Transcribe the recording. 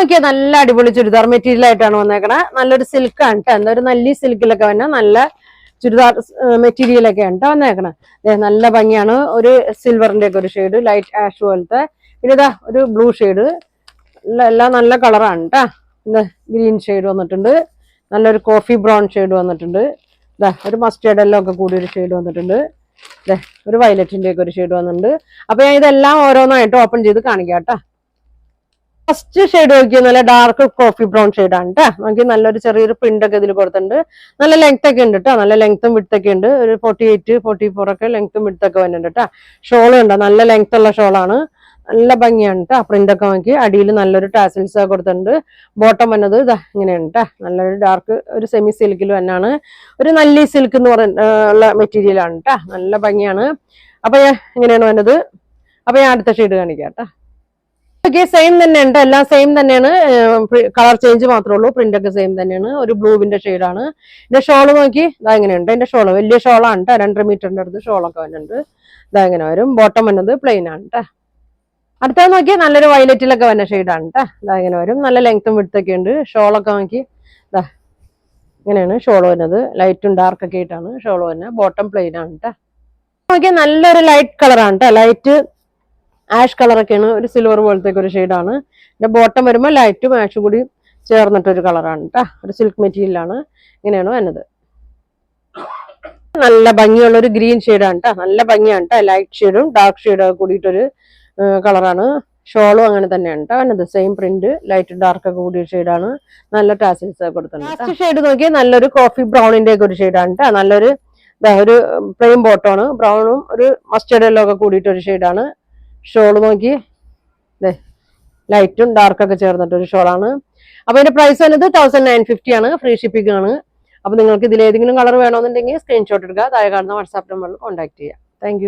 നോക്കിയാൽ നല്ല അടിപൊളി ചുരിദാർ മെറ്റീരിയൽ ആയിട്ടാണ് വന്നേക്കണേ. നല്ലൊരു സിൽക്കാണ് കേട്ടോ, എന്താ ഒരു നല്ല സിൽക്കിലൊക്കെ വന്ന നല്ല ചുരിദാർ മെറ്റീരിയൽ ഒക്കെയാണ് കേട്ടോ വന്നേക്കണേ. നല്ല ഭംഗിയാണ്. ഒരു സിൽവറിന്റെ ഒക്കെ ഒരു ഷെയ്ഡ്, ലൈറ്റ് ആഷ് പോലത്തെ. പിന്നെ ഇതാ ഒരു ബ്ലൂ ഷെയ്ഡ്, എല്ലാം നല്ല കളറാണ് കേട്ടോ. ഗ്രീൻ ഷെയ്ഡ് വന്നിട്ടുണ്ട്, നല്ലൊരു കോഫി ബ്രൗൺ ഷെയ്ഡ് വന്നിട്ടുണ്ട്. ഇതാ ഒരു മസ്റ്റേർഡ് എല്ലാം ഒക്കെ കൂടി ഒരു ഷെയ്ഡ് വന്നിട്ടുണ്ട്. ഒരു വയലറ്റിന്റെ ഒക്കെ ഒരു ഷെയ്ഡ് വന്നിട്ടുണ്ട്. അപ്പൊ ഞാൻ ഇതെല്ലാം ഓരോന്നായിട്ട് ഓപ്പൺ ചെയ്ത് കാണിക്കാം കേട്ടോ. ഫസ്റ്റ് ഷെയ്ഡ് നോക്കിയാൽ നല്ല ഡാർക്ക് കോഫി ബ്രൗൺ ഷെയ്ഡാണ് കേട്ടോ. നമുക്ക് നല്ലൊരു ചെറിയൊരു പ്രിന്റ് ഒക്കെ ഇതിൽ കൊടുത്തിട്ടുണ്ട്. നല്ല ലെങ്ത് ഒക്കെ ഉണ്ട് കേട്ടോ, നല്ല ലെങ്ത്തും വിഡ്ത്ത് ഉണ്ട്. ഒരു 48, 44 ഒക്കെ ലെങ്ത്തും വിഡ്ത്ത് ഒക്കെ വരുന്നുണ്ട് കേട്ടോ. ഷോളും ഉണ്ടോ, നല്ല ലെങ്ത് ഉള്ള ഷോളാണ്, നല്ല ഭംഗിയാണ് കേട്ടോ. പ്രിന്റ് ഒക്കെ നോക്കി അടിയിൽ നല്ലൊരു ടാസിൽസ് ഒക്കെ കൊടുത്തിട്ടുണ്ട്. ബോട്ടം വന്നത് ഇതാ ഇങ്ങനെയാണ് കേട്ടോ, നല്ലൊരു ഡാർക്ക് ഒരു സെമി സിൽക്കിൽ തന്നെയാണ്. ഒരു നല്ല സിൽക്ക് എന്ന് പറയുന്ന മെറ്റീരിയൽ ആണ് കേട്ടോ, നല്ല ഭംഗിയാണ്. അപ്പൊ ഇങ്ങനെയാണ് വന്നത്. അപ്പൊ ഞാൻ അടുത്ത ഷെയ്ഡ് കാണിക്കാം കേട്ടോ. സെയിം തന്നെയുണ്ട്, എല്ലാം സെയിം തന്നെയാണ്, കളർ ചേഞ്ച് മാത്രമേ ഉള്ളൂ. പ്രിന്റ് ഒക്കെ സെയിം തന്നെയാണ്. ഒരു ബ്ലൂവിന്റെ ഷെയ്ഡാണ്. ഇതിന്റെ ഷോള് നോക്കി ഇതാ ഇങ്ങനെയുണ്ട്. ഇതിന്റെ ഷോള് വലിയ ഷോളാണ് കേട്ടോ, 2.5 മീറ്ററിന്റെ അടുത്ത് ഷോളൊക്കെ വരുന്നുണ്ട്. ഇതാ ഇങ്ങനെ വരും. ബോട്ടം വന്നത് പ്ലെയിൻ ആണ് കേട്ടോ. അടുത്തത് നോക്കിയാൽ നല്ലൊരു വയലറ്റിലൊക്കെ വന്ന ഷെയ്ഡാണ് കേട്ടോ. ഇതാ ഇങ്ങനെ വരും, നല്ല ലെങ്ത്തും വിഡ്ത്തൊക്കെ ഉണ്ട്. ഷോളൊക്കെ നോക്കി ഇതാ ഇങ്ങനെയാണ് ഷോള് വരുന്നത്. ലൈറ്റും ഡാർക്കൊക്കെ ആയിട്ടാണ് ഷോള് വരുന്നത്. ബോട്ടം പ്ലെയിൻ ആണ് കേട്ടോ. നോക്കിയാൽ നല്ലൊരു ലൈറ്റ് കളറാണ് കേട്ടോ, ലൈറ്റ് ആഷ് കളറൊക്കെയാണ്, ഒരു സിൽവർ പോലത്തെ ഒരു ഷെയ്ഡാണ്. പിന്നെ ബോട്ടം വരുമ്പോൾ ലൈറ്റും ആഷും കൂടി ചേർന്നിട്ടൊരു കളറാണ് കേട്ടോ. ഒരു സിൽക്ക് മെറ്റീരിയലാണ്. ഇങ്ങനെയാണ് വന്നത്. നല്ല ഭംഗിയുള്ള ഒരു ഗ്രീൻ ഷെയ്ഡാണ് കേട്ടോ, നല്ല ഭംഗിയാണ് കേട്ടോ. ലൈറ്റ് ഷെയ്ഡും ഡാർക്ക് ഷെയ്ഡും ഒക്കെ കൂടിയിട്ടൊരു കളറാണ്. ഷോളും അങ്ങനെ തന്നെയാണ് കേട്ടോ വന്നത്. സെയിം പ്രിന്റ്, ലൈറ്റ് ഡാർക്ക് ഒക്കെ കൂടിയ ഷെയ്ഡാണ്. നല്ല ടാസിൽസ് ഒക്കെ കൊടുത്തിട്ടുണ്ട്. ലാസ്റ്റ് ഷെയ്ഡ് നോക്കിയാൽ നല്ലൊരു കോഫി ബ്രൗണിന്റെ ഒക്കെ ഒരു ഷെയ്ഡാണ് കേട്ടോ. നല്ലൊരു ഒരു പ്ലെയിൻ ബോട്ടമാണ്, ബ്രൗണും ഒരു മസ്റ്റേർഡ് യെല്ലോ ഒക്കെ കൂടിയിട്ടൊരു ഷെയ്ഡാണ്. ഷോള് നോക്കി ലൈറ്റും ഡാർക്കൊക്കെ ചേർന്നിട്ടൊരു ഷോളാണ്. അപ്പൊ ഇതിന്റെ പ്രൈസ് വന്നത് 1950 ആണ്. ഫ്രീ ഷിപ്പിംഗ് ആണ്. അപ്പൊ നിങ്ങൾക്ക് ഇതിൽ ഏതെങ്കിലും കളർ വേണമെന്നുണ്ടെങ്കിൽ സ്ക്രീൻഷോട്ട് എടുക്കുക, താഴെ കാണുന്ന വാട്സാപ്പ് നമ്പറിൽ കോൺടാക്ട് ചെയ്യുക. താങ്ക്